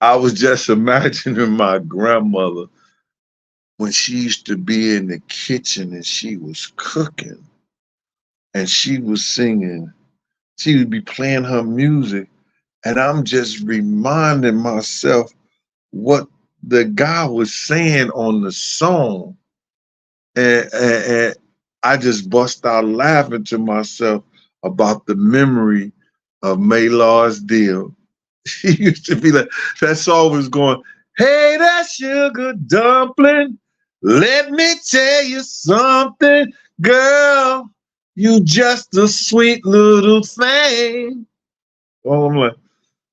I was just imagining my grandmother when she used to be in the kitchen and she was cooking and she was singing. She would be playing her music, and I'm just reminding myself what the guy was saying on the song, and I just bust out laughing to myself about the memory of Maylar's deal. She used to be like, that song was going, hey, that sugar dumpling, let me tell you something, girl, you just a sweet little thing. Oh, I'm like,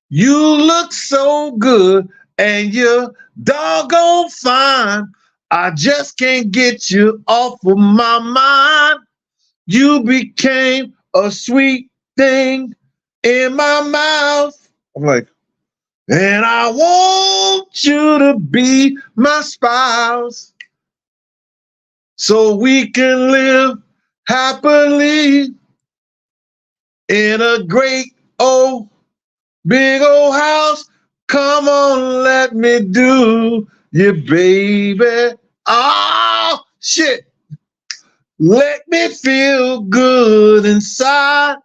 you look so good and you're doggone fine. I just can't get you off of my mind. You became a sweet thing in my mouth. I'm like, and I want you to be my spouse so we can live happily in a great old big old house. Come on, let me do you, baby. Oh, shit. Let me feel good inside.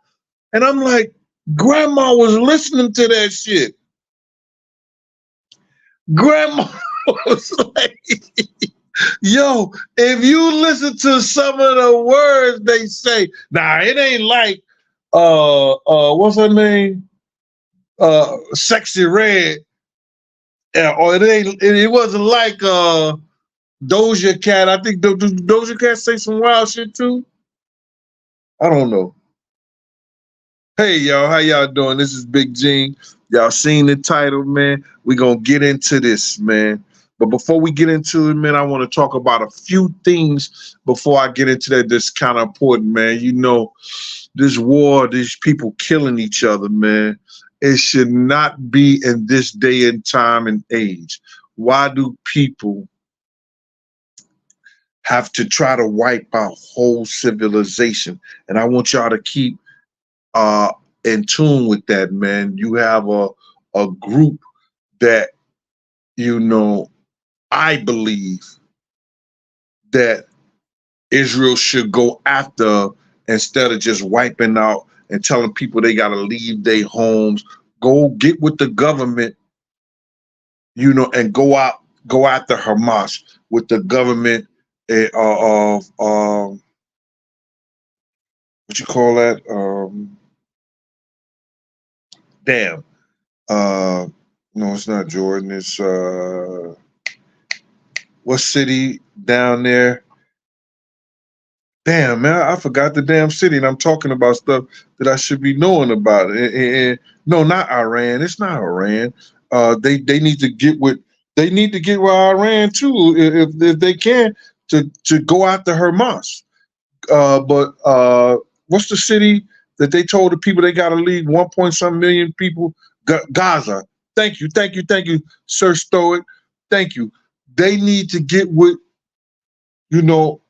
And I'm like, Grandma was listening to that shit. Grandma was like, yo, if you listen to some of the words they say, nah, it ain't like what's her name? Sexy Red. Or it wasn't like Doja Cat. I think Doja Cat say some wild shit too. I don't know. Hey y'all, how y'all doing? This is Big Gene. Y'all seen the title, man. We gonna get into this, man. But before we get into it, man, I want to talk about a few things before I get into that. That's kind of important, man. You know, this war, these people killing each other, man. It should not be in this day and time and age. Why do people have to try to wipe out whole civilization? And I want y'all to keep in tune with that, man. You have a group that, you know, I believe that Israel should go after instead of just wiping out and telling people they got to leave their homes. Go get with the government, you know, and go after Hamas with the government of what you call that? Damn. No, it's not Jordan. It's what city down there? Damn, man, I forgot the damn city, and I'm talking about stuff that I should be knowing about. And no, not Iran. It's not Iran. They need to get with Iran too, if they can, to go after Hamas. But what's the city that they told the people they got to leave? 1 point some million people. Gaza. Thank you, Sir Stoic. Thank you. They need to get with, you know,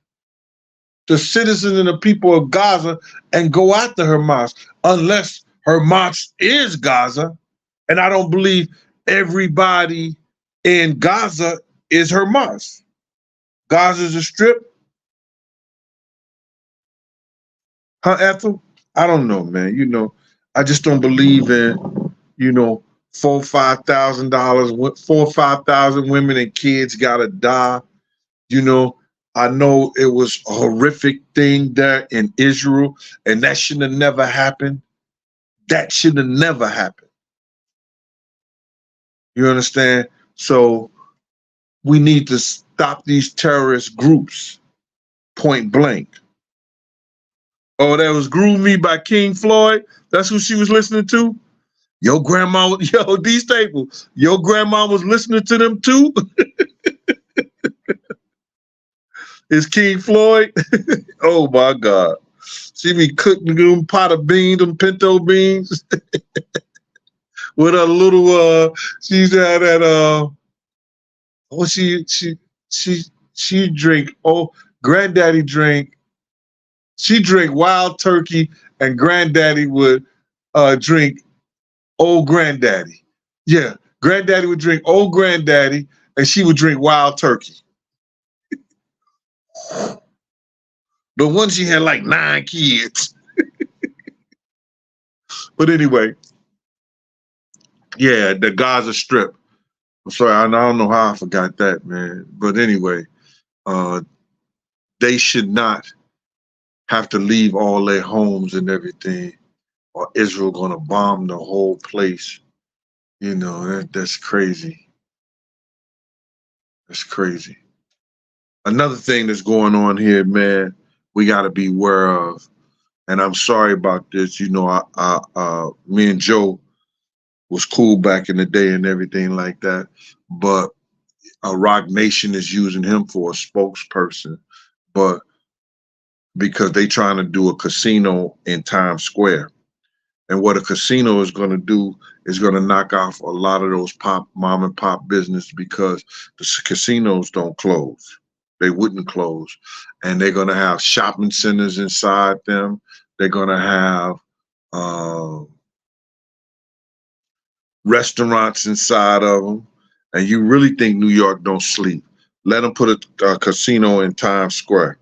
the citizens and the people of Gaza and go after Hamas, unless Hamas is Gaza. And I don't believe everybody in Gaza is Hamas. Gaza's a strip. Huh, Ethel? I don't know, man. You know, I just don't believe in, you know, $4,000, 5,000 women and kids gotta die. You know, I know it was a horrific thing there in Israel, and that shouldn't have never happened. That should have never happened. You understand? So we need to stop these terrorist groups, point blank. Oh, that was Groove Me by King Floyd. That's who she was listening to? Your grandma, yo, these staples, your grandma was listening to them too? Is King Floyd? Oh my God. She be cooking them pot of beans, them pinto beans. With a little she's had that oh she drink, oh, granddaddy drink. She drink wild turkey, and granddaddy would drink old granddaddy. Yeah, Granddaddy would drink Old Granddaddy, and she would drink Wild Turkey. But once she had like 9 kids. But anyway, yeah, the Gaza Strip. I'm sorry, I don't know how I forgot that, man. But anyway, they should not have to leave all their homes and everything, or Israel gonna bomb the whole place. You know, that's crazy. That's crazy. Another thing that's going on here, man, we got to be aware of, and I'm sorry about this. You know, me and Joe was cool back in the day and everything like that, but Rock Nation is using him for a spokesperson, but because they trying to do a casino in Times Square. And what a casino is going to do is going to knock off a lot of those mom and pop business, because the casinos don't close. They wouldn't close. And they're going to have shopping centers inside them. They're going to have restaurants inside of them. And you really think New York don't sleep? Let them put a casino in Times Square.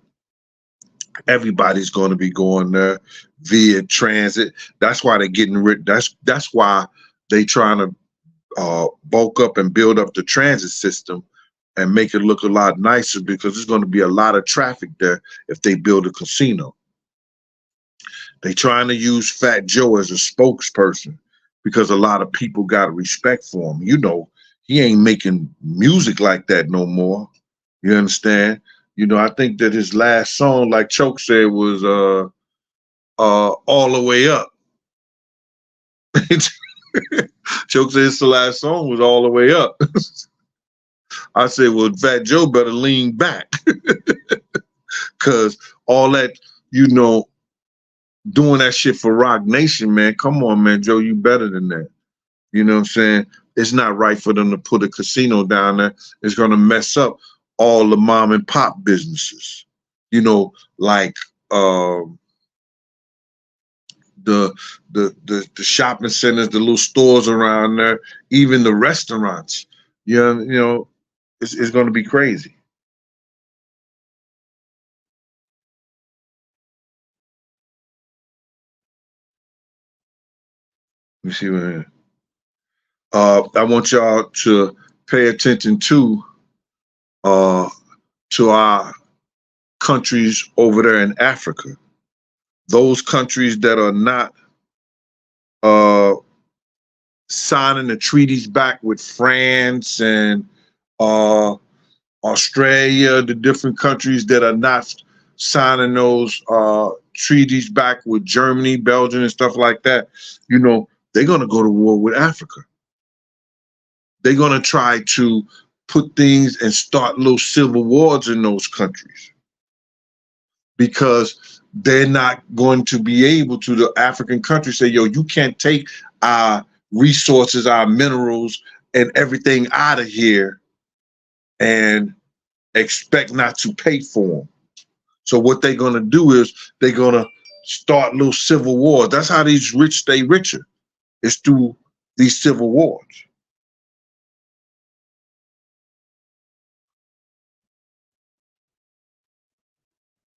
Everybody's going to be going there via transit. That's why they're getting rid. That's why they trying to bulk up and build up the transit system and make it look a lot nicer, because there's going to be a lot of traffic there if they build a casino. They trying to use Fat Joe as a spokesperson because a lot of people got respect for him. You know, he ain't making music like that no more. You understand? You know, I think that his last song, like Choke said, was All the Way Up. Choke said his last song was All the Way Up. I said, well, Fat Joe better lean back. Because all that, you know, doing that shit for Rock Nation, man, come on, man, Joe, you better than that. You know what I'm saying? It's not right for them to put a casino down there. It's going to mess up all the mom and pop businesses, you know, like the shopping centers, the little stores around there, even the restaurants. You know, it's going to be crazy. Let me see what. I want y'all to pay attention to our countries over there in Africa. Those countries that are not signing the treaties back with France and Australia, the different countries that are not signing those treaties back with Germany, Belgium, and stuff like that, you know, they're going to go to war with Africa. They're going to try to put things and start little civil wars in those countries, because they're not going to be able to, the African countries say, yo, you can't take our resources, our minerals, and everything out of here and expect not to pay for them. So what they're going to do is they're going to start little civil wars. That's how these rich stay richer. It's through these civil wars.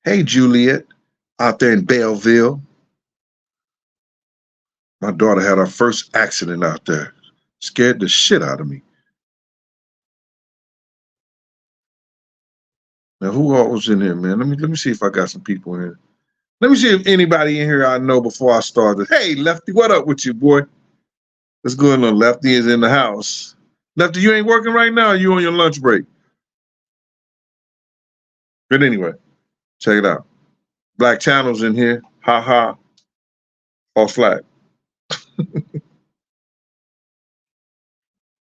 Hey, Juliet, out there in Belleville. My daughter had her first accident out there. Scared the shit out of me. Now, who all was in here, man? Let me see if I got some people in here. Let me see if anybody in here I know before I started. Hey, Lefty, what up with you, boy? What's going on? Lefty is in the house. Lefty, you ain't working right now, or you on your lunch break? But anyway, check it out. Black Channel's in here. Ha ha. All flat.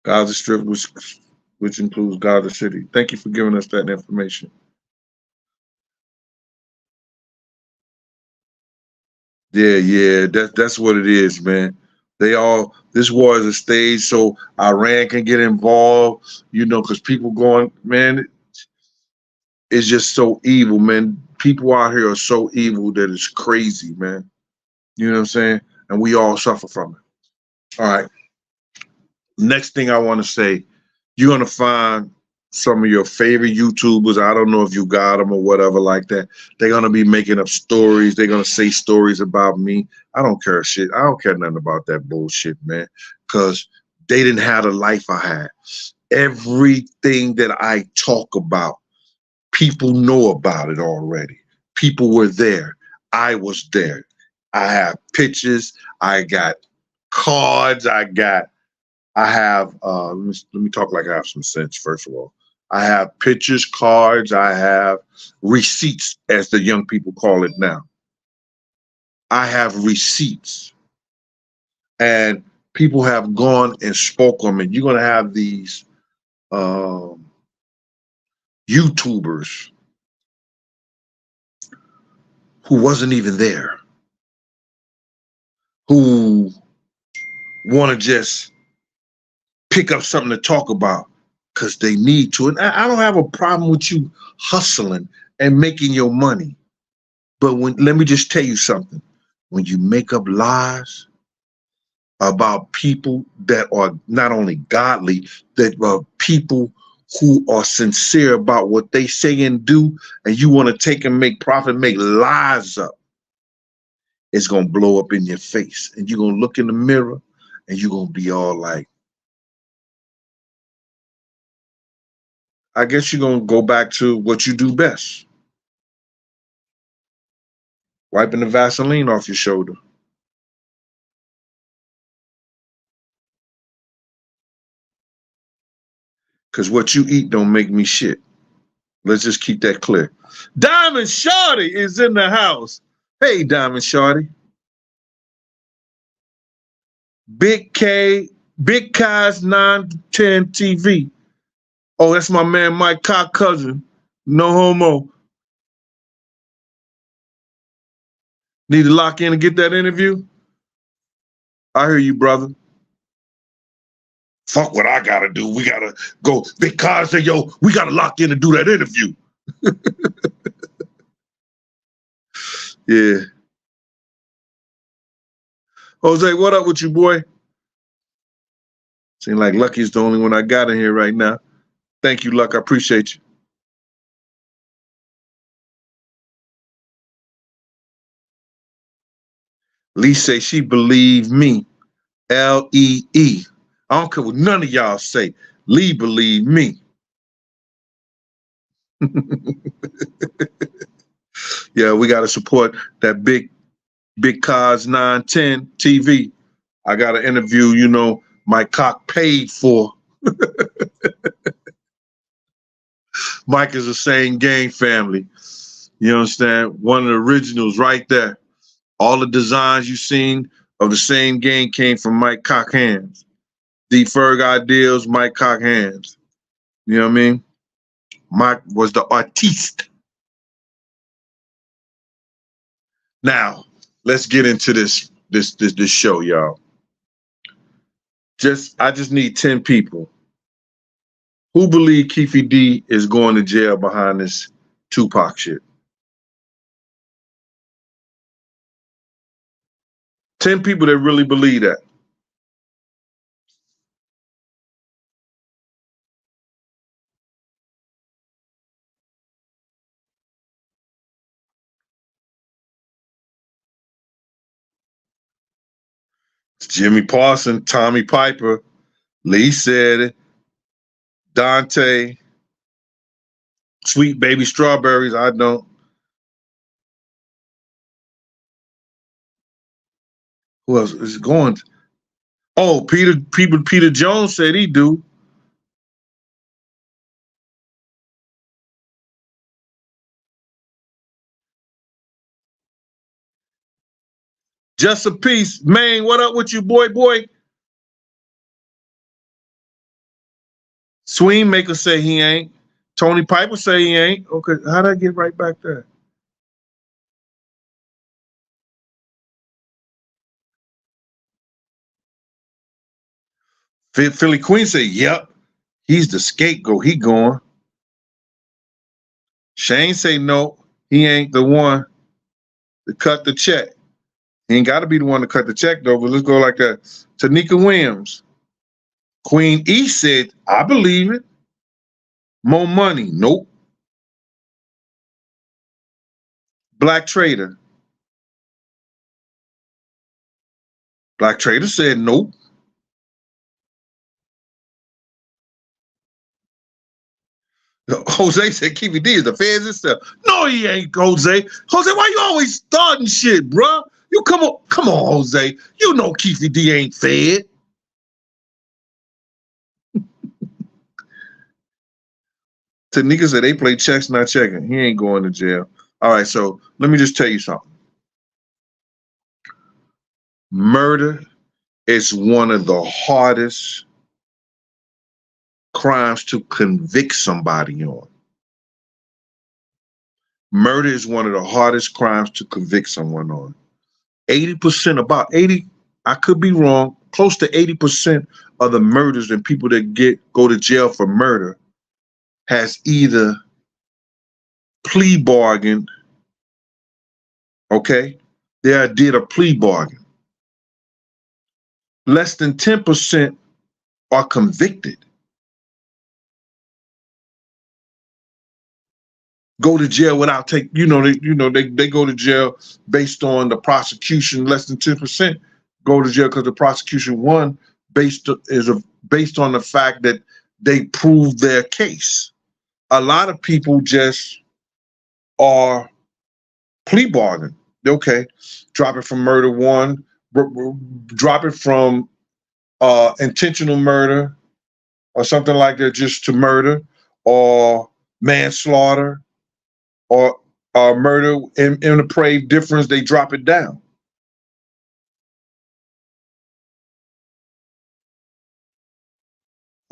Gaza Strip, which includes Gaza City. Thank you for giving us that information. Yeah, that's what it is, man. This war is a stage so Iran can get involved, you know, because people going, man, it's just so evil, man. People out here are so evil that it's crazy, man. You know what I'm saying? And we all suffer from it. All right. Next thing I want to say, you're going to find some of your favorite YouTubers. I don't know if you got them or whatever like that. They're going to be making up stories. They're going to say stories about me. I don't care shit. I don't care nothing about that bullshit, man, because they didn't have the life I had. Everything that I talk about, people know about it already. People were there. I was there. I have pictures. I got cards. I have, let me talk like I have some sense, first of all. I have pictures, cards, I have receipts, as the young people call it now. I have receipts. And people have gone and spoke on me. You're going to have these YouTubers who wasn't even there, who want to just pick up something to talk about because they need to. And I don't have a problem with you hustling and making your money. But let me just tell you something. When you make up lies about people that are not only godly, that are people who are sincere about what they say and do, and you want to take and make profit, make lies up, it's going to blow up in your face. And you're going to look in the mirror and you're going to be all like, I guess you're going to go back to what you do best. Wiping the Vaseline off your shoulder. Because what you eat don't make me shit. Let's just keep that clear. Diamond Shorty is in the house. Hey, Diamond Shorty. Big Kai's 910 TV. Oh, that's my man Mike Cock cousin. No homo. Need to lock in and get that interview? I hear you, brother. Fuck what I gotta do. We gotta go. Big Kai say, yo, we gotta lock in and do that interview. Yeah. Jose, what up with you, boy? Seem like Lucky's the only one I got in here right now. Thank you, Luck. I appreciate you. Lee say she believe me. Lee. I don't care what none of y'all say. Lee believe me. Yeah, we got to support that big Cos 910 TV. I got an interview, you know, my cock paid for. Mike is the same gang family. You understand? One of the originals right there. All the designs you seen of the same gang came from Mike Cock hands. D Ferg Ideals, Mike Cock hands. You know what I mean? Mike was the artiste. Now, let's get into this show, y'all. I just need 10 people. Who believe Keefe D is going to jail behind this Tupac shit? 10 people that really believe that. Jimmy Parson, Tommy Piper, Lee said it, Dante, Sweet Baby Strawberries, I don't. Who else is going? Oh, Peter Jones said he do. Just a piece. Man, what up with you, boy? Sweenmaker say he ain't. Tony Piper say he ain't. Okay, how'd I get right back there? Philly Queen say, yep, he's the scapegoat. He going. Shane say no, he ain't the one to cut the check. He ain't got to be the one to cut the check, though, but let's go like that. Tanika Williams. Queen E said, I believe it. More money. Nope. Black Trader. Black Trader said, nope. Jose said Keefy D is the feds itself. No, he ain't, Jose. Jose, why you always starting shit, bruh? You come on, Jose. You know Keefy D ain't fed. Tanika said they play checks, not checking. He ain't going to jail. All right, so let me just tell you something. Murder is one of the hardest crimes to convict somebody on. Murder is one of the hardest crimes to convict someone on. 80%, about 80, I could be wrong, close to 80% of the murders and people that go to jail for murder has either plea bargain, okay? They did a plea bargain. Less than 10% are convicted. Go to jail without they go to jail based on the prosecution. Less than 10% go to jail because the prosecution won based on the fact that they proved their case. A lot of people just are plea bargain. Okay, drop it from murder one, drop it from intentional murder or something like that, just to murder or manslaughter or murder in a depraved difference. They drop it down.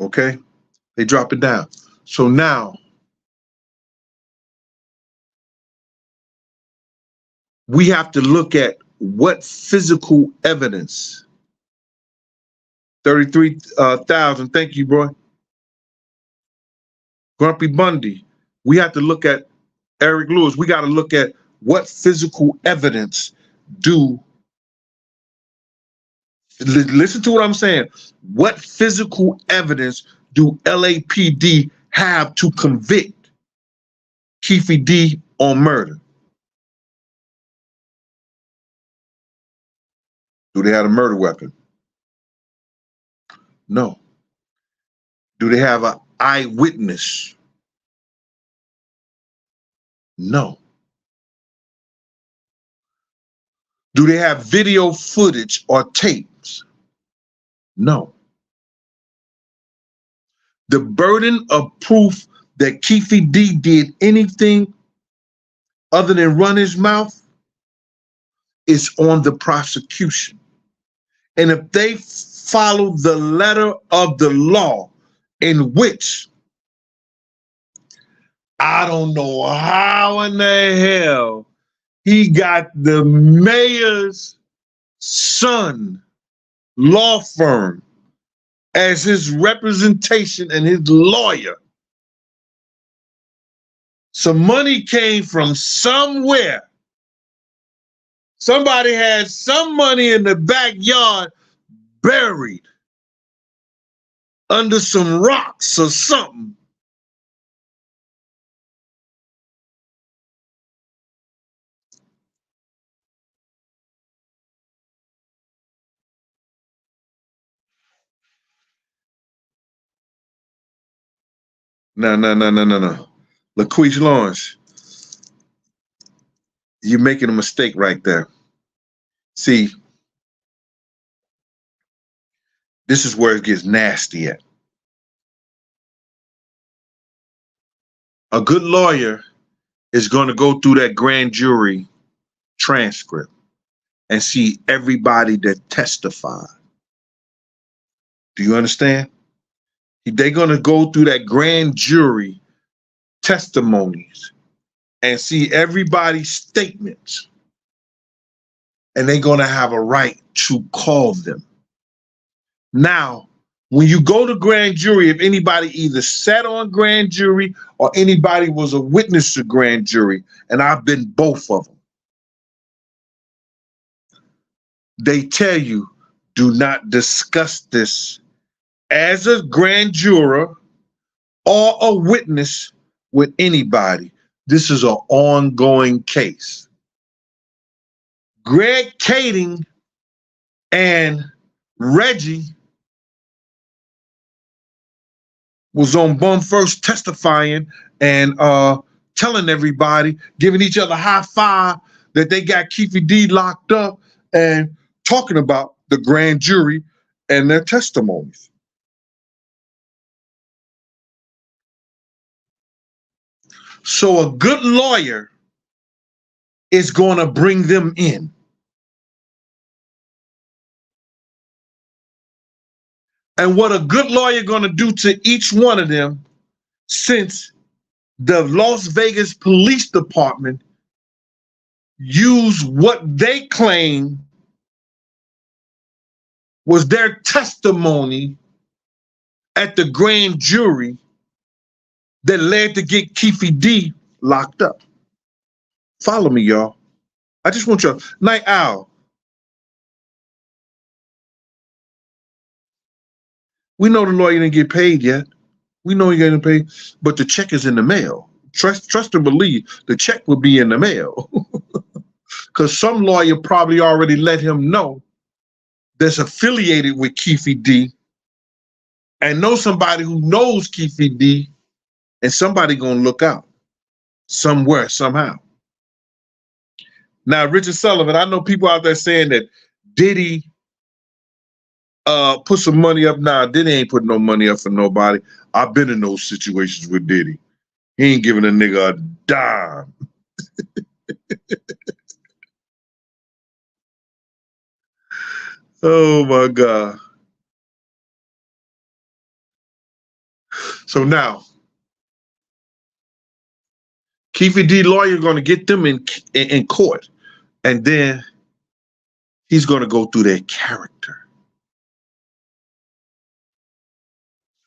Okay, they drop it down. So now we have to look at what physical evidence. 33,000. Thank you, bro. Grumpy Bundy. We have to look at Eric Lewis. We got to look at what physical evidence listen to what I'm saying. What physical evidence do LAPD have to convict Keefy D on murder? Do they have a murder weapon? No. Do they have an eyewitness? No. Do they have video footage or tapes? No. The burden of proof that Keefy D did anything other than run his mouth is on the prosecution. And if they follow the letter of the law, in which I don't know how in the hell he got the mayor's son law firm as his representation and his lawyer. Some money came from somewhere. Somebody had some money in the backyard buried under some rocks or something. No. LaQuish Lawrence, you're making a mistake right there. See, this is where it gets nasty at. A good lawyer is going to go through that grand jury transcript and see everybody that testified. Do you understand? They're going to go through that grand jury testimonies and see everybody's statements. And they're going to have a right to call them. Now, when you go to grand jury, if anybody either sat on grand jury or anybody was a witness to grand jury, and I've been both of them, they tell you, do not discuss this as a grand juror or a witness with anybody. This is an ongoing case. Greg Kading and Reggie was on Bum First testifying and telling everybody, giving each other high five that they got Keefe D locked up and talking about the grand jury and their testimonies. So a good lawyer is going to bring them in. And what a good lawyer going to do to each one of them, since the Las Vegas Police Department used what they claim was their testimony at the grand jury that led to get Keefe D locked up. Follow me, y'all. I just want y'all. Night Owl. We know the lawyer didn't get paid yet. We know he getting paid, but the check is in the mail. Trust and believe the check will be in the mail. Because some lawyer probably already let him know that's affiliated with Keefe D and know somebody who knows Keefe D, and somebody gonna look out somewhere, somehow. Now, Richard Sullivan, I know people out there saying that Diddy put some money up. Nah, Diddy ain't put no money up for nobody. I've been in those situations with Diddy. He ain't giving a nigga a dime. Oh my God. So now, Keefe D lawyer gonna get them in court, and then he's gonna go through their character.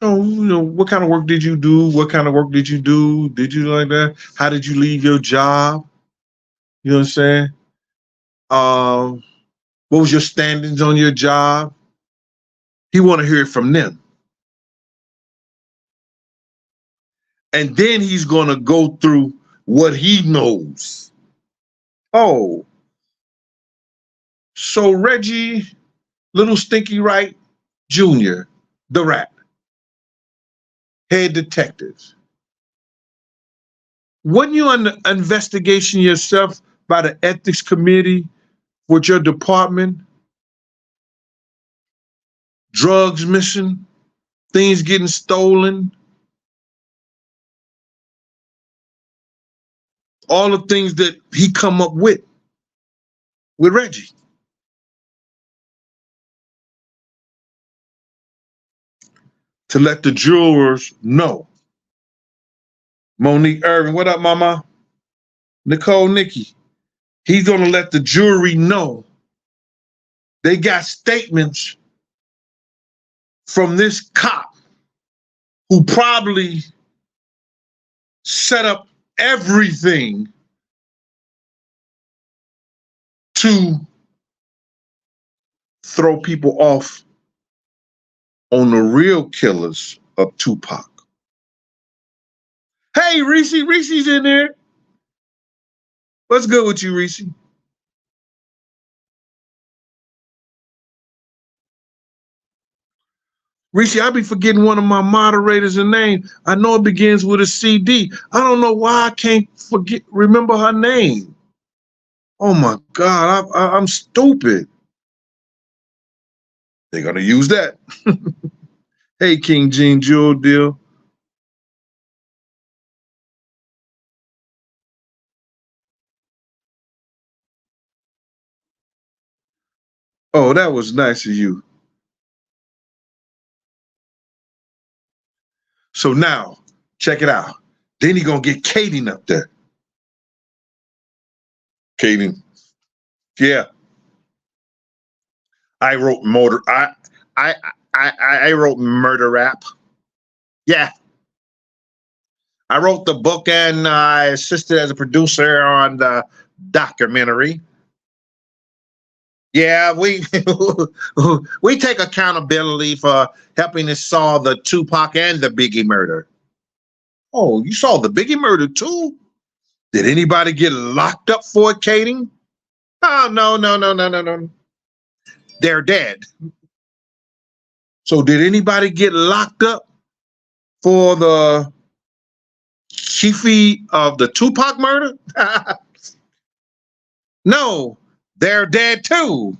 So, what kind of work did you do? What kind of work did you do? Did you like that? How did you leave your job? You know what I'm saying? What was your standings on your job? He want to hear it from them. And then he's going to go through what he knows. Oh, so Reggie, Little Stinky Wright Jr., the rat, head detective. Wasn't you under investigation yourself by the ethics committee with your department? Drugs missing, things getting stolen, all the things that he come up with Reggie. To let the jurors know. Monique Irvin, what up, mama? Nicole Nikki. He's gonna let the jury know they got statements from this cop who probably set up everything to throw people off on the real killers of Tupac. Hey, Reese, Reese's in there. What's good with you, Reese? Reese, I be forgetting one of my moderators' name. I know it begins with a CD. I don't know why I can't remember her name. Oh my God, I'm stupid. They're gonna use that. Hey, King Gene Jewel Deal. Oh, that was nice of you. So now, check it out. Then he gonna get Kading up there. Kading. Yeah. I wrote I wrote murder rap. Yeah. I wrote the book and I assisted as a producer on the documentary. Yeah, we we take accountability for helping to solve the Tupac and the Biggie murder. Oh, you saw the Biggie murder too? Did anybody get locked up for it, Katie? Oh, no, no, no, no, no, no. They're dead. So did anybody get locked up for the Chiefy of the Tupac murder? No, they're dead too.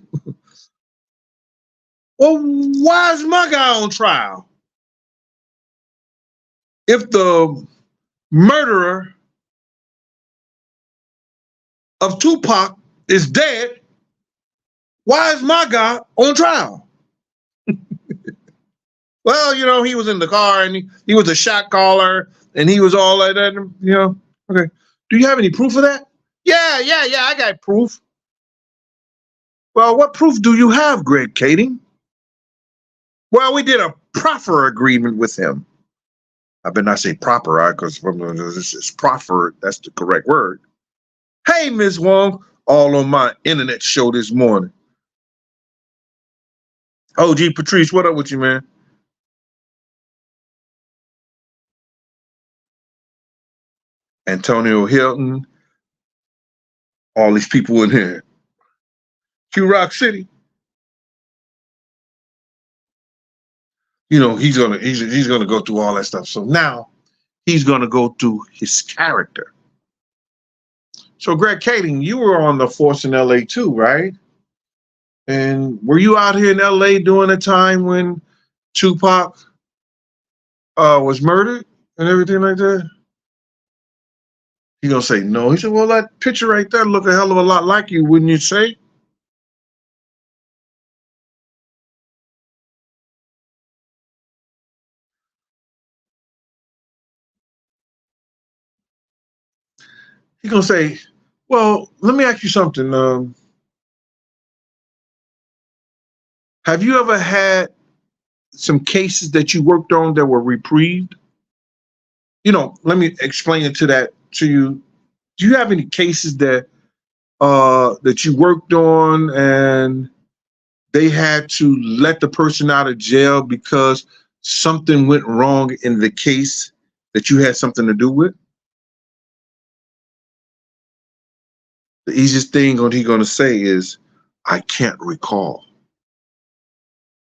Well, why is my guy on trial? If the murderer of Tupac is dead, why is my guy on trial? Well, he was in the car and he was a shot caller and he was all like that. Okay. Do you have any proof of that? Yeah, yeah, yeah, I got proof. Well, what proof do you have, Greg Kading? Well, we did a proffer agreement with him. I better not say proper, because this is proffer. That's the correct word. Hey, Ms. Wong, all on my internet show this morning. Oh, gee, Patrice, what up with you, man? Antonio Hilton, all these people in here. Q Rock City. He's gonna go through all that stuff. So now he's gonna go through his character. So Greg Kading, you were on the force in LA too, right? And were you out here in LA during a time when Tupac was murdered and everything like that? He gonna say no. He said, well, that picture right there look a hell of a lot like you, wouldn't you say? He gonna say, well, let me ask you something. Have you ever had some cases that you worked on that were reprieved? Let me explain it to you. Do you have any cases that you worked on and they had to let the person out of jail because something went wrong in the case that you had something to do with? The easiest thing he's going to say is, I can't recall,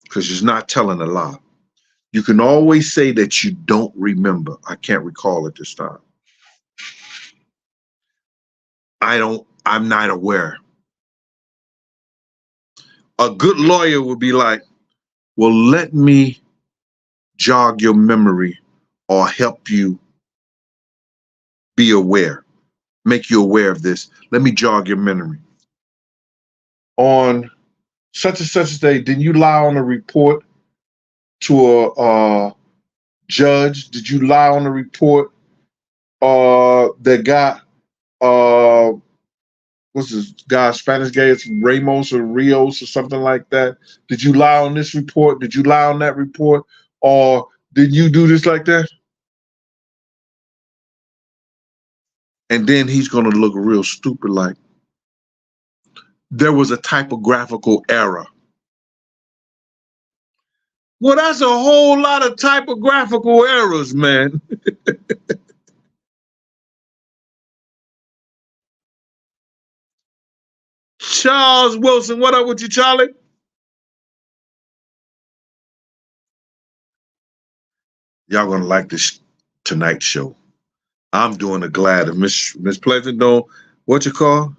because he's not telling a lie. You can always say that you don't remember. I can't recall at this time. I'm not aware. A good lawyer would be like, well, let me jog your memory or help you be aware, make you aware of this. Let me jog your memory. On such and such a day, didn't you lie on a report to a judge? Did you lie on a report that got what's this guy, Spanish guy? It's Ramos or Rios or something like that. Did you lie on this report? Did you lie on that report? Or did you do this like that? And then he's going to look real stupid like, there was a typographical error. Well, that's a whole lot of typographical errors, man. Charles Wilson, what up with you, Charlie? Y'all gonna like this Tonight Show. I'm doing the glad of Miss Pleasant. Don't what you call?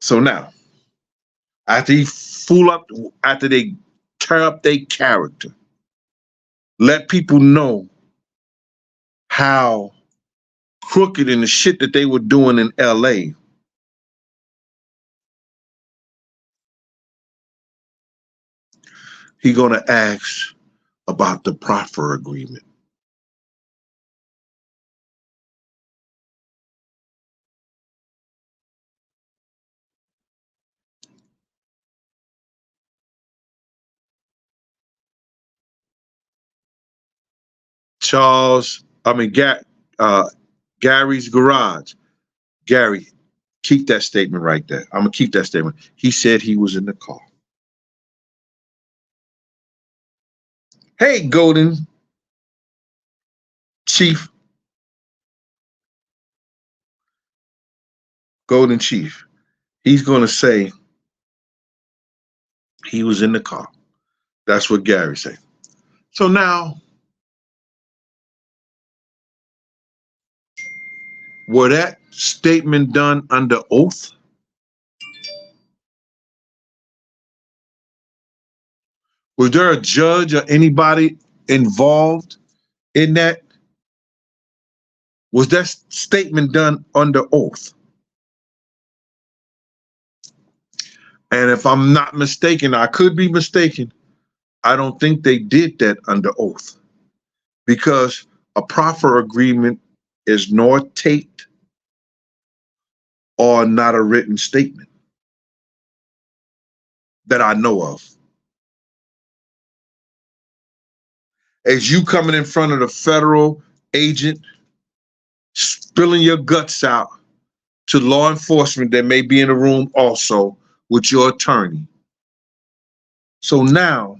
So now, after he fool up, after they tear up their character, let people know how crooked and the shit that they were doing in LA. He gonna ask about the proffer agreement. Charles, I mean, Gary's garage. Gary, keep that statement right there. I'm gonna keep that statement. He said he was in the car. Hey, Golden Chief, Golden Chief. He's gonna say he was in the car. That's what Gary said. So now, were that statement done under oath? Was there a judge or anybody involved in that? Was that statement done under oath? And if I'm not mistaken, I could be mistaken, I don't think they did that under oath, because a proffer agreement is nor taped or not a written statement that I know of. As you coming in front of the federal agent, spilling your guts out to law enforcement that may be in the room also with your attorney. So now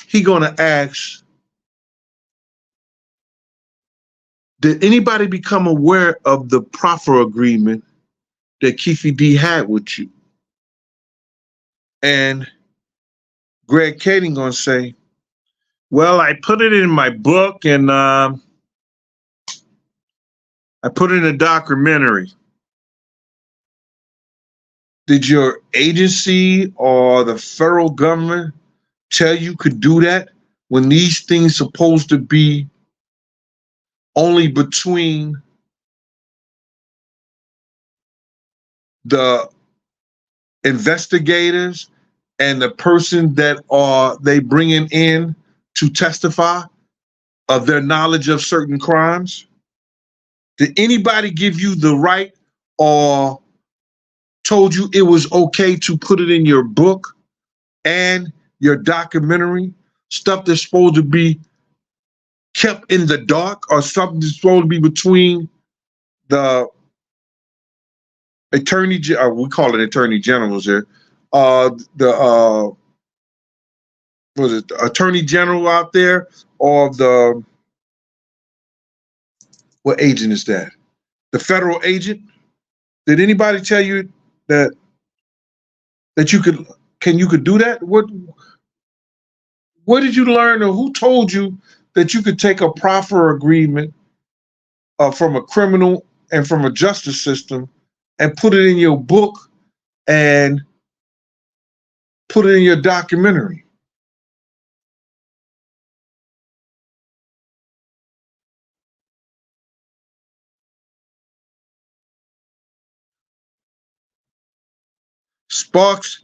he gonna ask, did anybody become aware of the proffer agreement that Keefe D had with you? And Greg Kading gonna say, well, I put it in my book and I put it in a documentary. Did your agency or the federal government tell you could do that when these things supposed to be only between the investigators and the person that are they bringing in to testify of their knowledge of certain crimes? Did anybody give you the right or told you it was okay to put it in your book and your documentary, stuff that's supposed to be kept in the dark or something that's supposed to be between the attorney, we call it attorney generals here, the was it the attorney general out there or the, what agent is that? The federal agent? Did anybody tell you that you could do that? What did you learn, or who told you that you could take a proffer agreement from a criminal and from a justice system and put it in your book and put it in your documentary? Sparks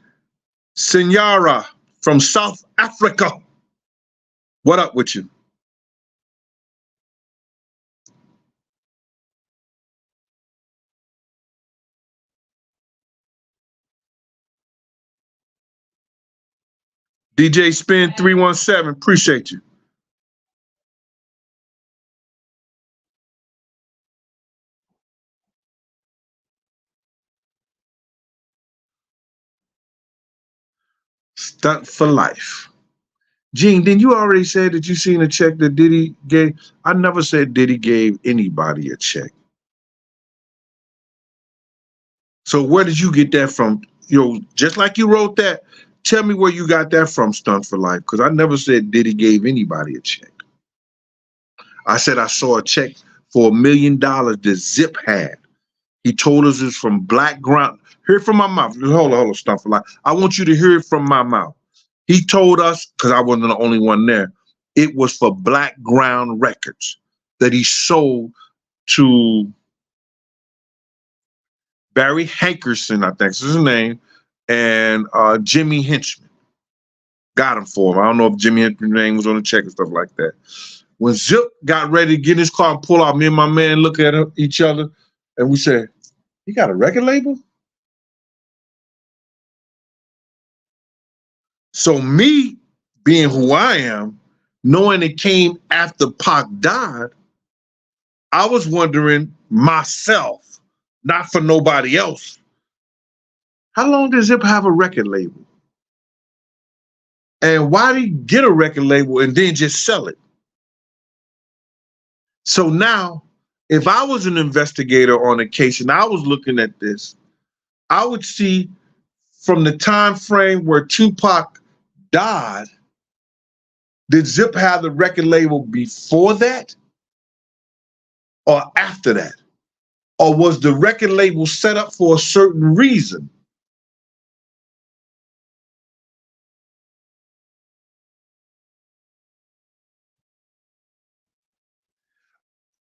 Senyara from South Africa. What up with you? DJ Spin 317, appreciate you. Stunt for life. Gene, didn't you already say that you seen a check that Diddy gave? I never said Diddy gave anybody a check. So where did you get that from? Just like you wrote that, tell me where you got that from, Stunt for Life, because I never said Diddy gave anybody a check. I said I saw a check for $1 million that Zip had. He told us it's from Black Ground. Hear it from my mouth. Hold on, Stunt for Life. I want you to hear it from my mouth. He told us, because I wasn't the only one there, it was for Black Ground Records that he sold to Barry Hankerson, I think is his name, and Jimmy Henchman. Got him for him. I don't know if Jimmy Henchman's name was on the check and stuff like that. When Zip got ready to get in his car and pull out, me and my man look at each other, and we said, "He got a record label?" So me, being who I am, knowing it came after Pac died, I was wondering myself, not for nobody else, how long does Zip have a record label? And why did he get a record label and then just sell it? So now, if I was an investigator on a case and I was looking at this, I would see from the time frame where Tupac died, did Zip have the record label before that or after that? Or was the record label set up for a certain reason?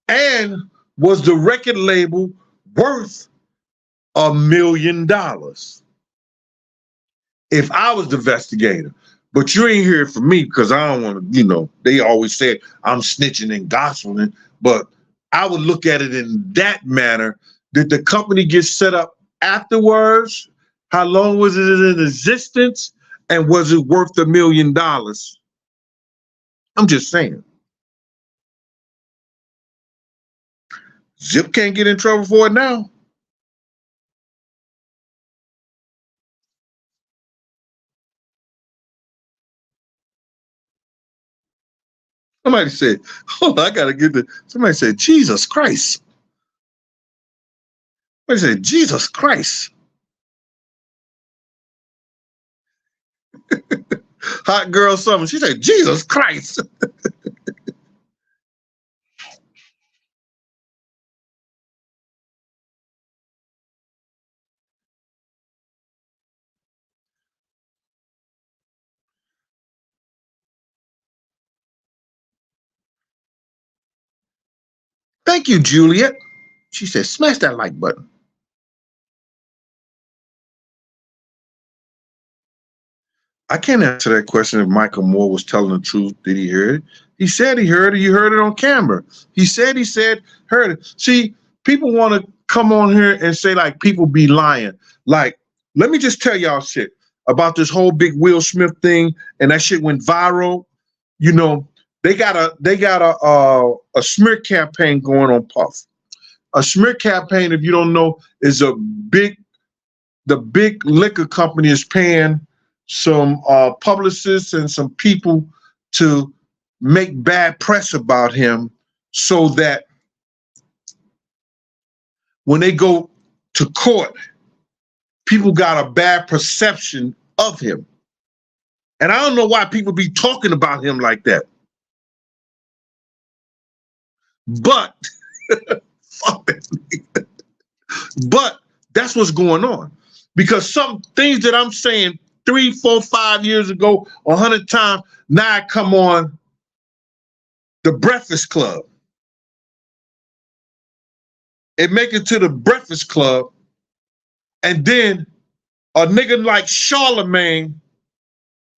And was the record label worth $1 million? If I was the investigator, but you ain't hear it from me because I don't want to, they always say I'm snitching and gospeling, but I would look at it in that manner. Did the company get set up afterwards? How long was it in existence? And was it worth $1 million? I'm just saying. Zip can't get in trouble for it now. Somebody said, oh, I got to get the, somebody said, Jesus Christ. Somebody said, Jesus Christ. Hot girl summer. She said, Jesus Christ. Thank you, Juliet. She said, smash that like button. I can't answer that question if Michael Moore was telling the truth. Did he hear it? He said he heard it. You heard it on camera. He said, heard it. See, people want to come on here and say like people be lying. Like, let me just tell y'all shit about this whole big Will Smith thing, and that shit went viral. They got a smear campaign going on Puff. A smear campaign, if you don't know, is the big liquor company is paying some publicists and some people to make bad press about him so that when they go to court, people got a bad perception of him. And I don't know why people be talking about him like that. But, but that's what's going on. Because some things that I'm saying 3, 4, 5 years ago, 100 times, now I come on the Breakfast Club. It make it to the Breakfast Club, and then a nigga like Charlemagne,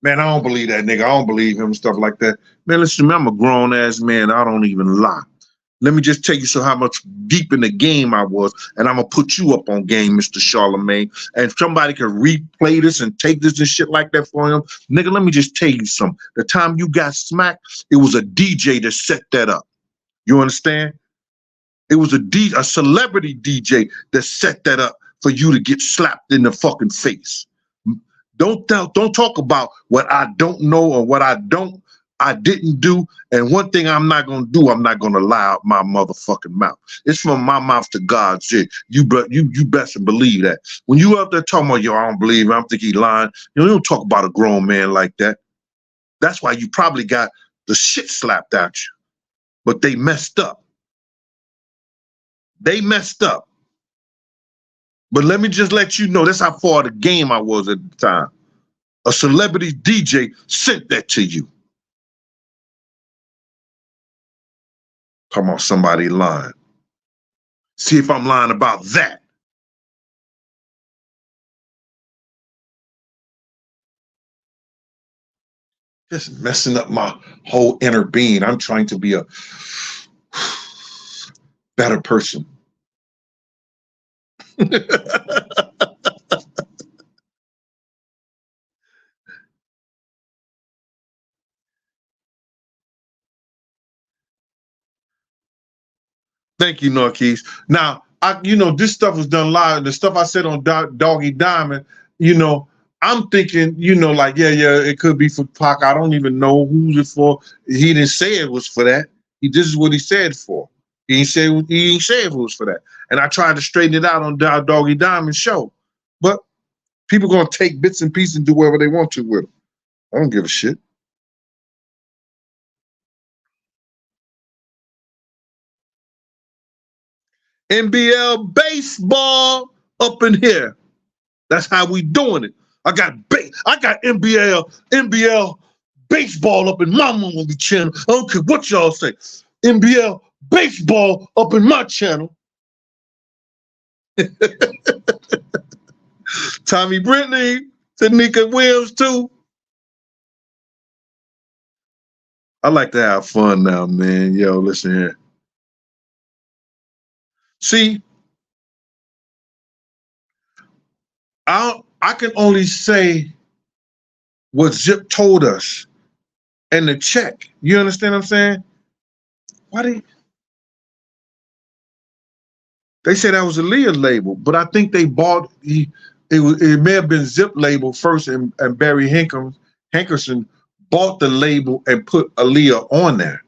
man, I don't believe that nigga. I don't believe him, stuff like that. Man, listen to me, I'm a grown ass man. I don't even lie. Let me just tell you how much deep in the game I was, and I'm gonna put you up on game, Mr. Charlemagne. And if somebody could replay this and take this and shit like that for him, nigga, let me just tell you something. The time you got smacked, it was a DJ that set that up. You understand? It was a celebrity DJ that set that up for you to get slapped in the fucking face. Don't talk about what I don't know or what I didn't do. And one thing I'm not gonna do, I'm not gonna lie out my motherfucking mouth. It's from my mouth to God's ear. You best believe that. When you up there talking about, yo, I don't believe him, I don't think he lying. You don't talk about a grown man like that. That's why you probably got the shit slapped at you. But they messed up. They messed up. But let me just let you know, that's how far the game I was at the time. A celebrity DJ sent that to you. Talking about somebody lying. See if I'm lying about that. Just messing up my whole inner being. I'm trying to be a better person. Thank you, Norquise. Now, this stuff was done live. The stuff I said on Doggy Diamond, you know, I'm thinking, like, yeah, it could be for Pac. I don't even know who's it for. He didn't say it was for that. This is what he said for. He ain't say if it was for that. And I tried to straighten it out on Doggy Diamond show. But people gonna take bits and pieces and do whatever they want to with them. I don't give a shit. NBL baseball up in here. That's how we doing it. I got NBL baseball up in my movie channel. I don't care what y'all say. NBL baseball up in my channel. Tommy Brittany, Tanika Williams too. I like to have fun now, man. Yo, listen here. See, I can only say what Zip told us and the check. You understand what I'm saying? They said that was a Leah label, but I think they bought it may have been Zip label first, and Barry Hankerson bought the label and put Aaliyah on there.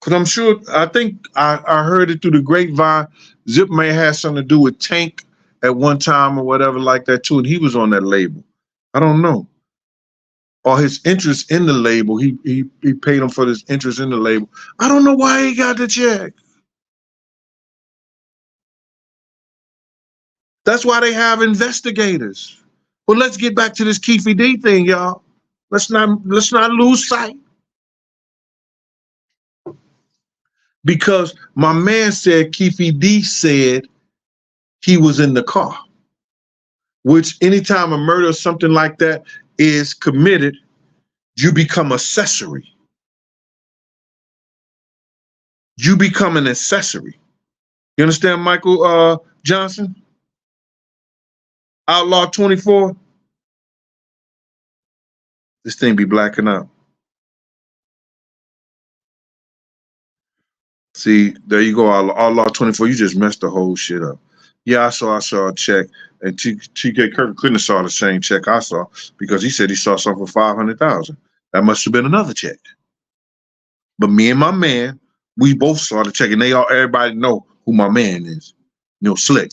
Because I'm sure, I think I heard it through the grapevine. Zip may have something to do with Tank at one time or whatever like that too, and he was on that label. I don't know. Or his interest in the label, he paid him for his interest in the label. I don't know why he got the check. That's why they have investigators. But let's get back to this Keefe D thing, y'all. Let's not lose sight. Because my man said Keefe D said he was in the car. Which anytime a murder or something like that is committed, you become accessory. You become an accessory. You understand, Michael Johnson? Outlaw 24. This thing be blacking out. See, there you go, Outlaw 24. You just messed the whole shit up. Yeah, I saw a check, and TK Kirk couldn't have saw the same check I saw because he said he saw something for $500,000. That must have been another check. But me and my man, we both saw the check, and everybody know who my man is. Slick.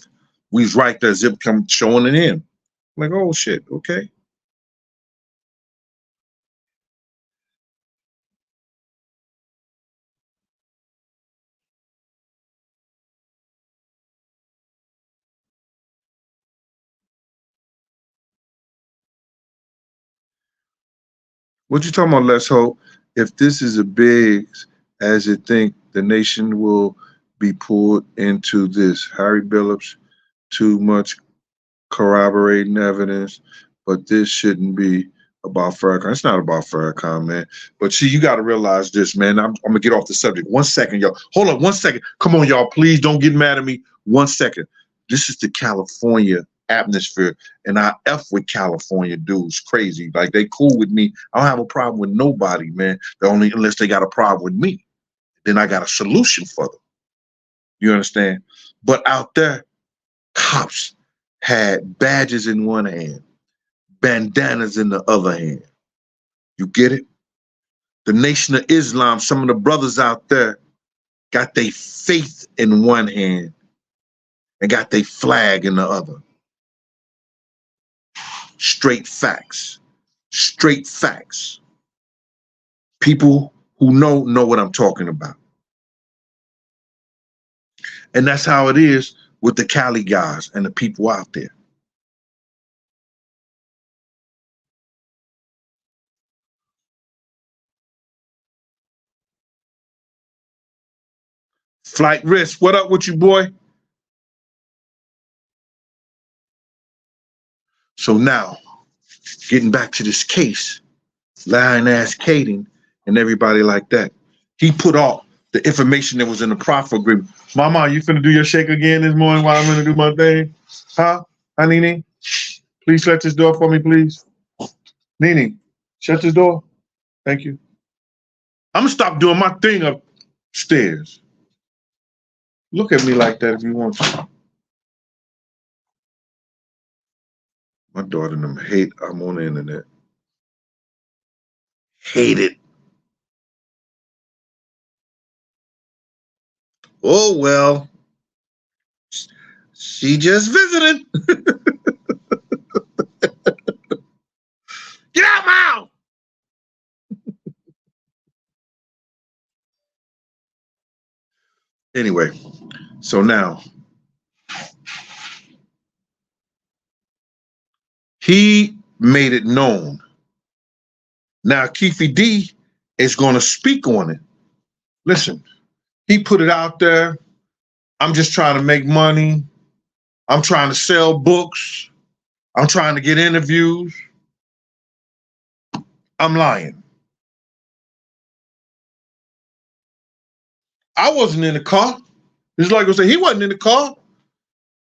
We was right there, Zip come showing it him. I'm like, oh shit, okay. What you talking about, Let's Hope? If this is as big as it think, the nation will be pulled into this. Harry Billups, too much corroborating evidence, but this shouldn't be about Farrakhan. It's not about Farrakhan, man. But see, you got to realize this, man. I'm going to get off the subject. 1 second, y'all. Hold on 1 second. Come on, y'all. Please don't get mad at me. 1 second. This is the California atmosphere, and I F with California dudes crazy. Like, they cool with me. I don't have a problem with nobody, man. Unless they got a problem with me. Then I got a solution for them. You understand? But out there, cops had badges in one hand, bandanas in the other hand. You get it? The Nation of Islam, some of the brothers out there got their faith in one hand and got their flag in the other. Straight facts. Straight facts. People who know what I'm talking about. And that's how it is with the Cali guys and the people out there. Flight Risk, what up with you, boy? So now, getting back to this case, lying-ass Caden and everybody like that. He put off the information that was in the proffer agreement. Mama, you finna do your shake again this morning while I'm gonna do my thing? Huh? Hi, Nene? Please shut this door for me, please. Nene, shut this door. Thank you. I'm gonna stop doing my thing up. Stairs. Look at me like that if you want to. My daughter and them hate I'm on the internet. Hate it. Oh well. She just visited. Get out my house. Anyway, so now he made it known. Now Keefe D is going to speak on it. Listen, he put it out there. I'm just trying to make money. I'm trying to sell books. I'm trying to get interviews. I'm lying. I wasn't in the car. It's like I said, he wasn't in the car.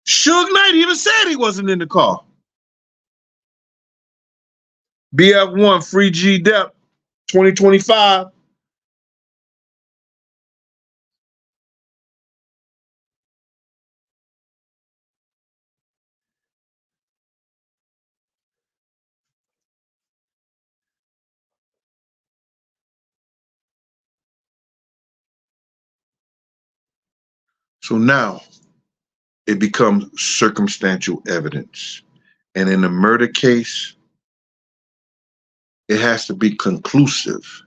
Suge Knight even said he wasn't in the car. BF1 Free G Dep 2025. So now it becomes circumstantial evidence. And in a murder case, it has to be conclusive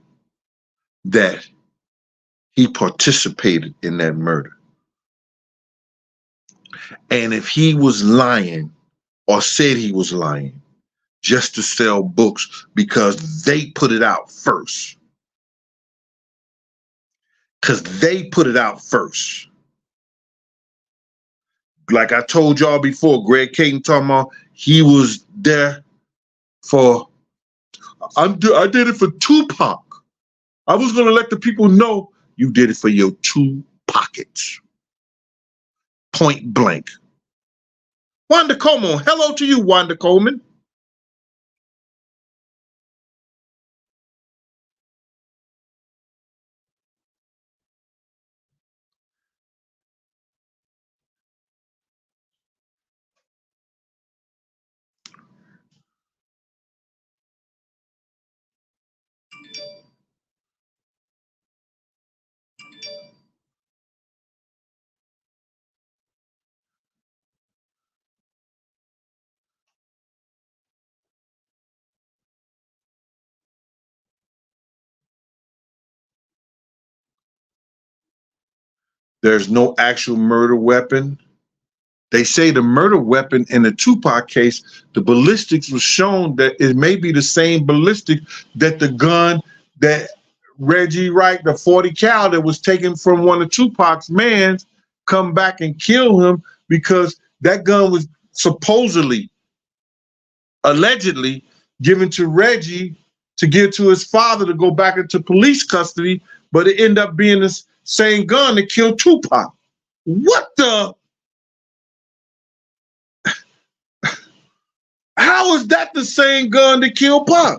that he participated in that murder. And if he was lying or said he was lying just to sell books because they put it out first, like I told y'all before, Greg Caton talking about he was there for, I did it for Tupac. I was going to let the people know you did it for your 2 pockets. Point blank. Wanda Coleman, hello to you, Wanda Coleman. There's no actual murder weapon. They say the murder weapon in the Tupac case, the ballistics was shown that it may be the same ballistic that the gun that Reggie Wright, the 40 cal that was taken from one of Tupac's mans, come back and kill him because that gun was supposedly, allegedly given to Reggie to give to his father to go back into police custody, but it ended up being the same gun that killed Tupac. What the? How is that the same gun that killed Pac?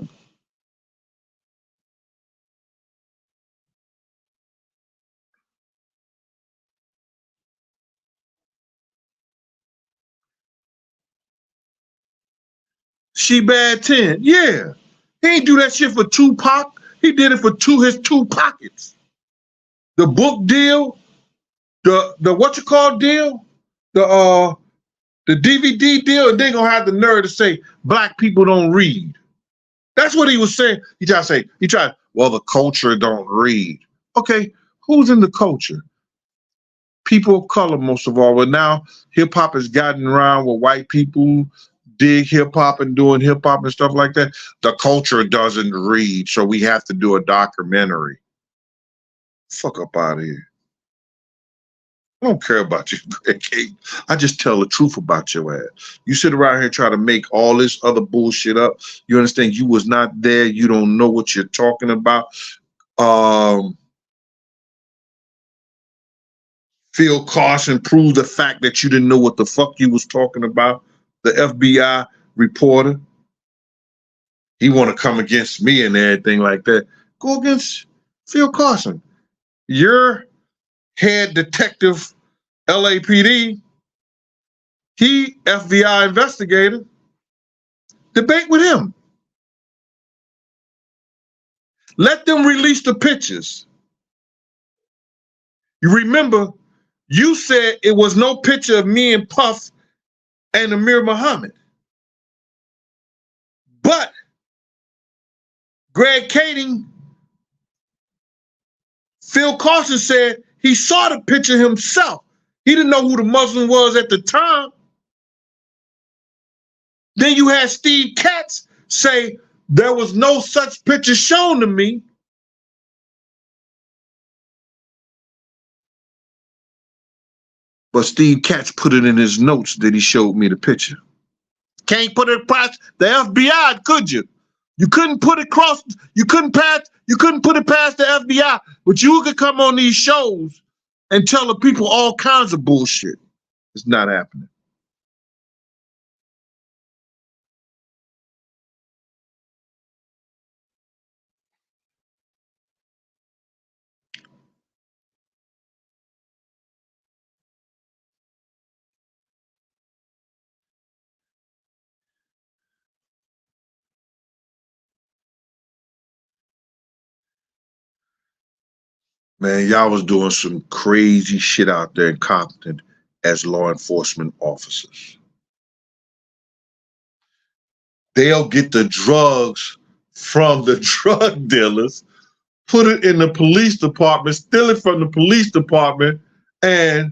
She bad 10. Yeah. He ain't do that shit for Tupac. He did it for his 2 pockets. The book deal, the what you call deal, the DVD deal, and they gonna have the nerve to say black people don't read. That's what he was saying. He tried to say, well, the culture don't read. Okay, who's in the culture? People of color, most of all. But now hip hop has gotten around where white people dig hip hop and doing hip hop and stuff like that. The culture doesn't read, so we have to do a documentary. Fuck up out of here. I don't care about you, Greg Caton. I just tell the truth about your ass. You sit around here trying to make all this other bullshit up. You understand you was not there. You don't know what you're talking about. Phil Carson proved the fact that you didn't know what the fuck you was talking about. The FBI reporter. He want to come against me and everything like that. Go against Phil Carson. your head detective, LAPD, he FBI investigator, debate with him. Let them release the pictures. You remember, you said it was no picture of me and Puff and Amir Muhammad. But Greg Kading, Phil Carson said he saw the picture himself. He didn't know who the Muslim was at the time. Then you had Steve Katz say there was no such picture shown to me. But Steve Katz put it in his notes that he showed me the picture. Can't put it past the FBI, could you? You couldn't put it past the FBI, but you could come on these shows and tell the people all kinds of bullshit. It's not happening. Man, y'all was doing some crazy shit out there in Compton as law enforcement officers. They'll get the drugs from the drug dealers, put it in the police department, steal it from the police department, and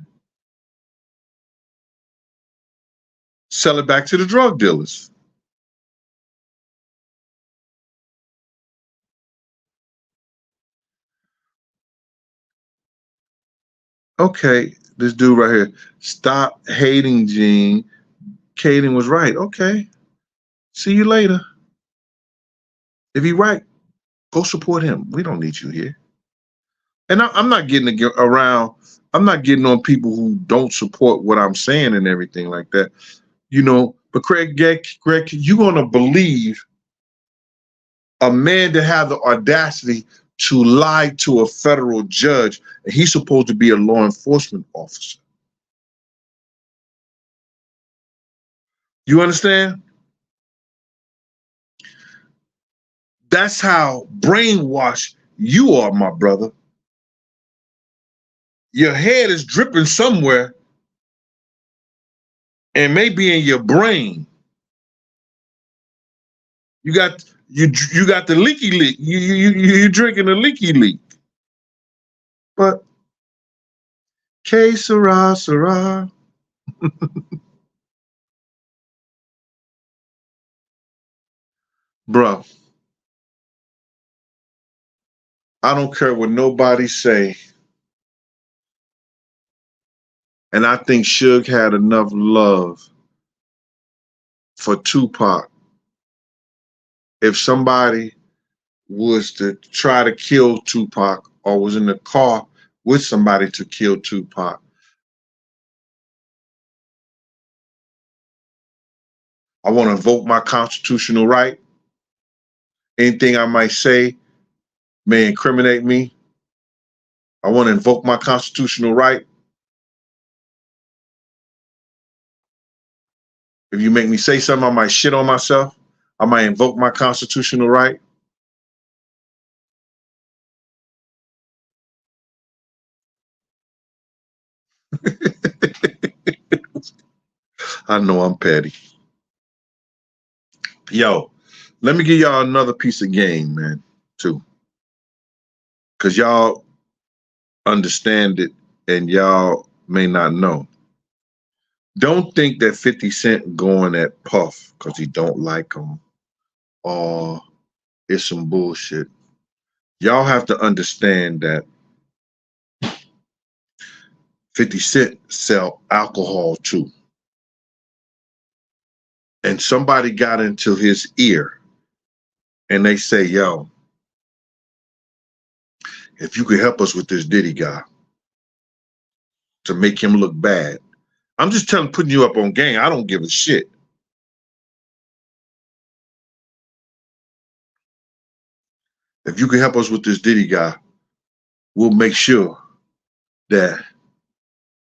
sell it back to the drug dealers. Okay, this dude right here, stop hating Gene. Kading was right. Okay, see you later. If he right, go support him. We don't need you here. And I'm not getting around. I'm not getting on people who don't support what I'm saying and everything like that. You know, but Greg, you gonna believe a man that had the audacity to lie to a federal judge, and he's supposed to be a law enforcement officer. You understand? That's how brainwashed you are, my brother. Your head is dripping somewhere and maybe in your brain. You got the leaky leak. You drinking the leaky leak. But K Sarah Sarah. Bro, I don't care what nobody say. And I think Suge had enough love for Tupac. If somebody was to try to kill Tupac or was in the car with somebody to kill Tupac, I want to invoke my constitutional right. Anything I might say may incriminate me. I want to invoke my constitutional right. If you make me say something, I might shit on myself. I might invoke my constitutional right. I know I'm petty. Yo, let me give y'all another piece of game, man, too. Because y'all understand it and y'all may not know. Don't think that 50 Cent going at Puff because he don't like him or it's some bullshit. Y'all have to understand that 50 Cent sell alcohol too. And somebody got into his ear and they say, yo, if you could help us with this Diddy guy to make him look bad. I'm just putting you up on game. I don't give a shit. If you can help us with this Diddy guy, we'll make sure that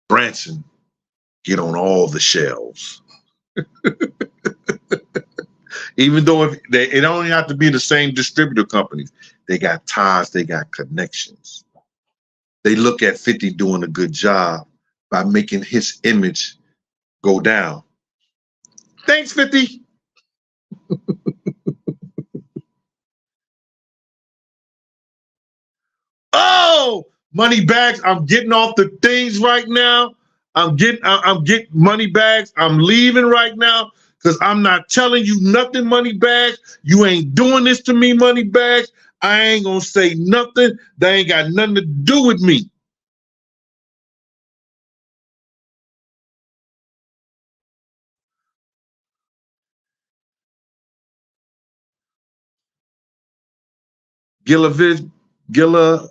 Branson get on all the shelves. Even though it only have to be the same distributor companies. They got ties, they got connections. They look at 50 doing a good job by making his image go down. Thanks, 50. Oh, money bags. I'm getting off the things right now. I'm getting money bags. I'm leaving right now because I'm not telling you nothing, money bags. You ain't doing this to me, money bags. I ain't gonna say nothing. That ain't got nothing to do with me. Gilla Vision. Gilla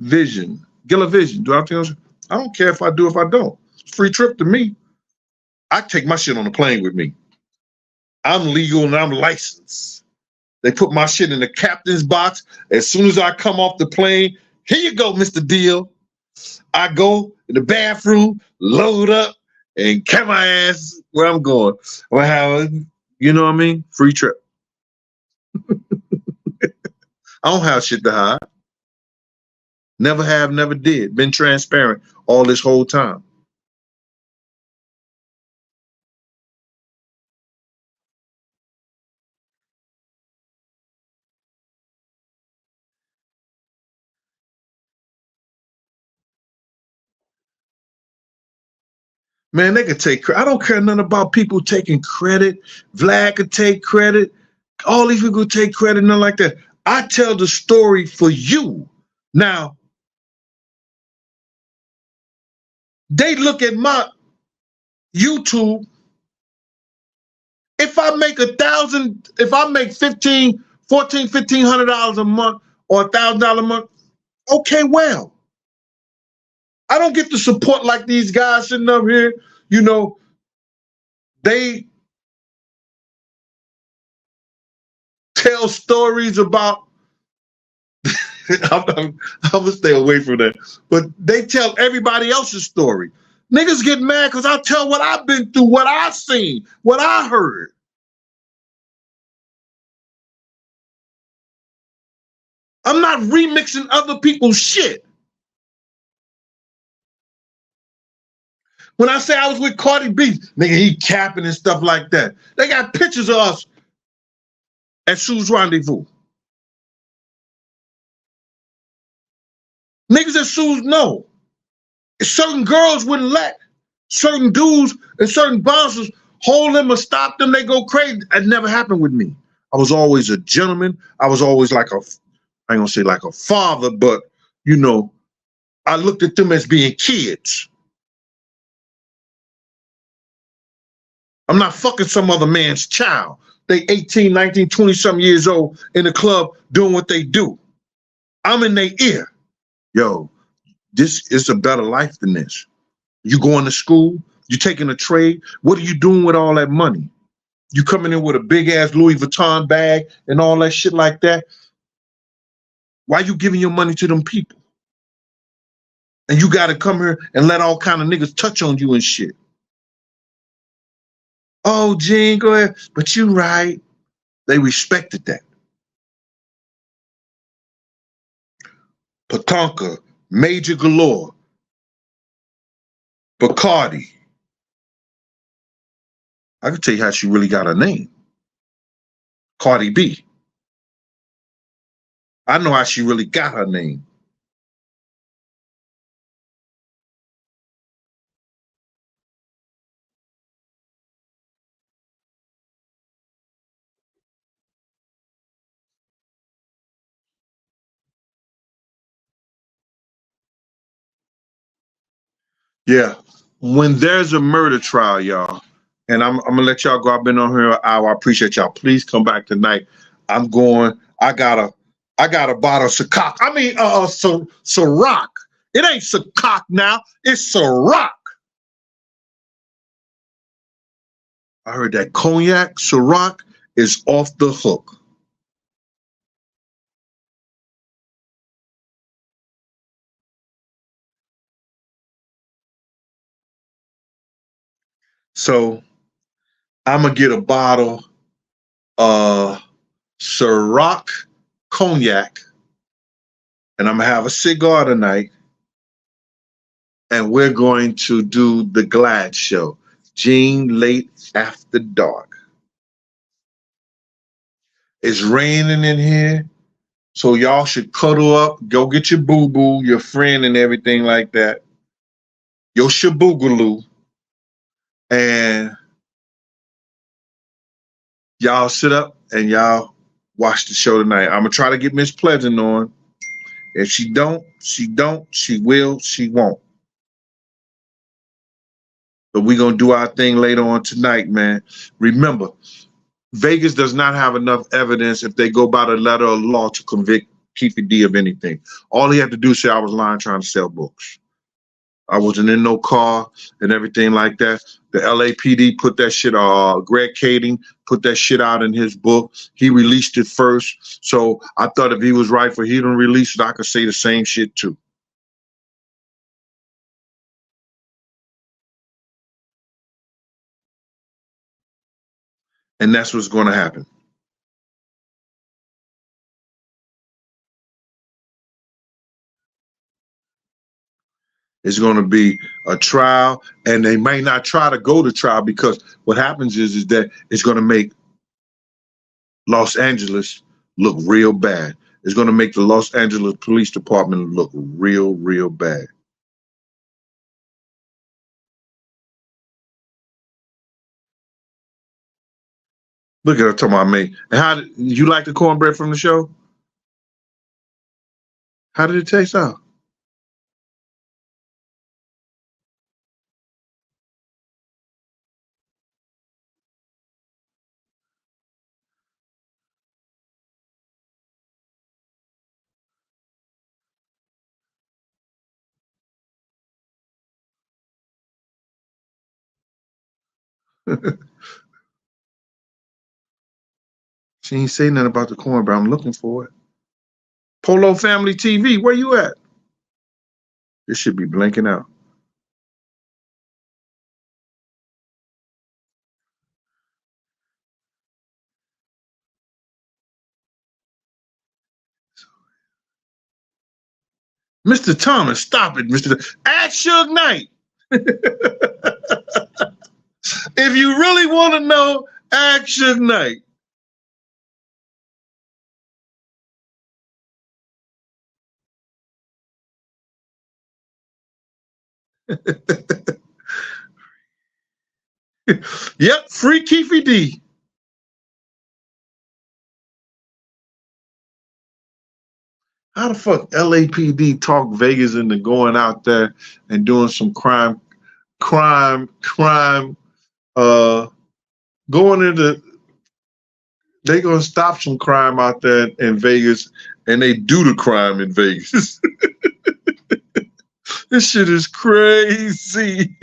Vision. Gilla Vision. Do I tell you? I don't care if I do, if I don't. Free trip to me. I take my shit on the plane with me. I'm legal and I'm licensed. They put my shit in the captain's box. As soon as I come off the plane, here you go, Mr. Deal. I go in the bathroom, load up, and get my ass where I'm going. Well, how, you know what I mean? Free trip. I don't have shit to hide. Never have, never did. Been transparent all this whole time. Man, they could take credit. I don't care nothing about people taking credit. Vlad could take credit. All these people take credit, nothing like that. I tell the story for you. Now, they look at my YouTube. If I make $1,000, if I make $1,500 a month or $1,000 a month, okay, well, I don't get the support like these guys sitting up here. You know, they tell stories about. I'm gonna stay away from that. But they tell everybody else's story. Niggas get mad because I tell what I've been through, what I've seen, what I heard. I'm not remixing other people's shit. When I say I was with Cardi B, nigga, he capping and stuff like that. They got pictures of us at Sue's Rendezvous. Niggas at Sue's know. Certain girls wouldn't let certain dudes and certain bouncers hold them or stop them. They go crazy. It never happened with me. I was always a gentleman. I was always like I ain't gonna say like a father, but you know, I looked at them as being kids. I'm not fucking some other man's child. They 18, 19, 20 some years old in the club doing what they do. I'm in their ear. Yo, this is a better life than this. You going to school, you taking a trade. What are you doing with all that money? You coming in with a big ass Louis Vuitton bag and all that shit like that. Why you giving your money to them people? And you got to come here and let all kind of niggas touch on you and shit. Oh, Gene, go ahead. But you right. They respected that. Patonka, Major Galore, Bacardi. I can tell you how she really got her name. Cardi B. I know how she really got her name. Yeah. When there's a murder trial, y'all, and I'm gonna let y'all go. I've been on here an hour. I appreciate y'all. Please come back tonight. I'm going. I got a bottle of Ciroc. I mean, Ciroc. It ain't Ciroc now. It's Ciroc. I heard that cognac Ciroc is off the hook. So I'm gonna get a bottle of Ciroc cognac, and I'm gonna have a cigar tonight, and we're going to do the Glad Show, Gene Late After Dark. It's raining in here, so y'all should cuddle up, go get your boo-boo, your friend, and everything like that, your shaboogaloo, and y'all sit up and y'all watch the show tonight. I'm gonna try to get Miss Pleasant on. If she don't, she don't. She will, she won't. But we're gonna do our thing later on tonight, man. Remember, Vegas does not have enough evidence if they go by the letter of law to convict Keefe D of anything. All he had to do is say I was lying trying to sell books. I wasn't in no car and everything like that. The LAPD put that shit, Greg Kading put that shit out in his book. He released it first. So I thought if he was right for he didn't release it, I could say the same shit too. And that's what's going to happen. It's going to be a trial, and they might not try to go to trial because what happens is that it's going to make Los Angeles look real bad. It's going to make the Los Angeles Police Department look real, real bad. Look at her talking about me. And how did you like the cornbread from the show? How did it taste out? She ain't say nothing about the cornbread. I'm looking for it. Polo Family TV, where you at? This should be blinking out. Mr. Thomas, stop it, Mr. Ask Suge Knight. If you really want to know, ask Suge Knight. Yep, free Keefe D. How the fuck LAPD talk Vegas into going out there and doing some crime, uh, going into, they gonna stop some crime out there in Vegas and they do the crime in Vegas. This shit is crazy.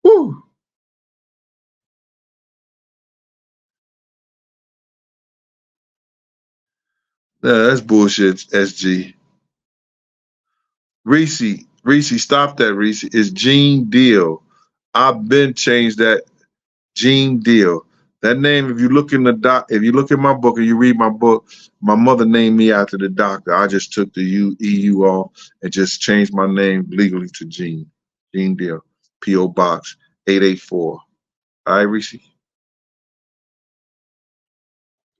Woo. Yeah, that's bullshit, SG. Reese, stop that, Reese. It's Gene Deal. I've been changed that. Gene Deal. That name, if you look in the if you look in my book or you read my book, my mother named me after the doctor. I just took the EU off and just changed my name legally to Gene. Gene Deal. P.O. Box 884. All right, Reese.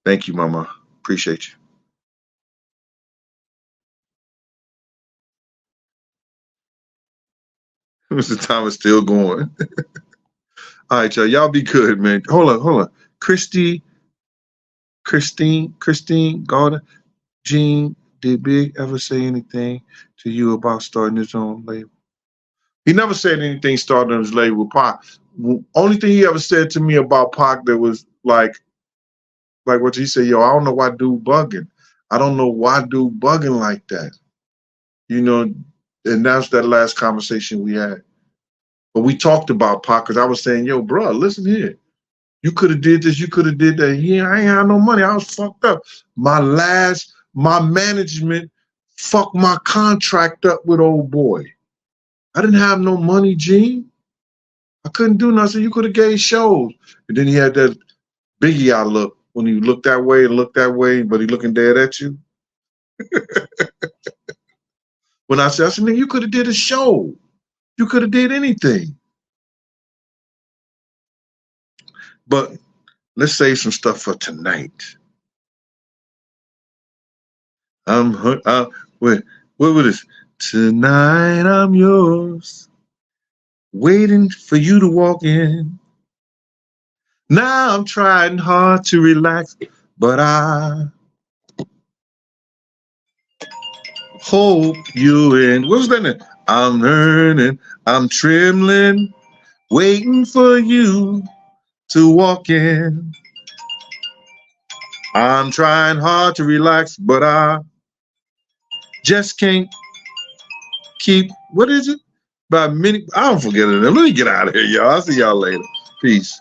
Thank you, Mama. Appreciate you. Mr. Thomas still going. All right, y'all. Y'all be good, man. Hold on. Christine Gardner. Gene, did Big ever say anything to you about starting his own label? He never said anything starting his label with Pac. Only thing he ever said to me about Pac that was like what he said, yo, I don't know why dude bugging. I don't know why dude bugging like that. You know, and that's that last conversation we had. But we talked about Pac because I was saying, yo, bro, listen here. You could have did this, you could have did that. Yeah, I ain't had no money. I was fucked up. My management fucked my contract up with old boy. I didn't have no money, Gene. I couldn't do nothing. You could have gave shows. And then he had that Biggie eye look when he looked that way and looked that way, but he looking dead at you. When I said, nigga, you could have did a show. You could have did anything. But let's save some stuff for tonight. Wait, what was this? Tonight I'm yours, waiting for you to walk in. Now I'm trying hard to relax, but I hope you in. What's that name? I'm learning, I'm trembling, waiting for you to walk in. I'm trying hard to relax, but I just can't keep, what is it? By many, I don't forget it. Let me get out of here, y'all. I'll see y'all later. Peace.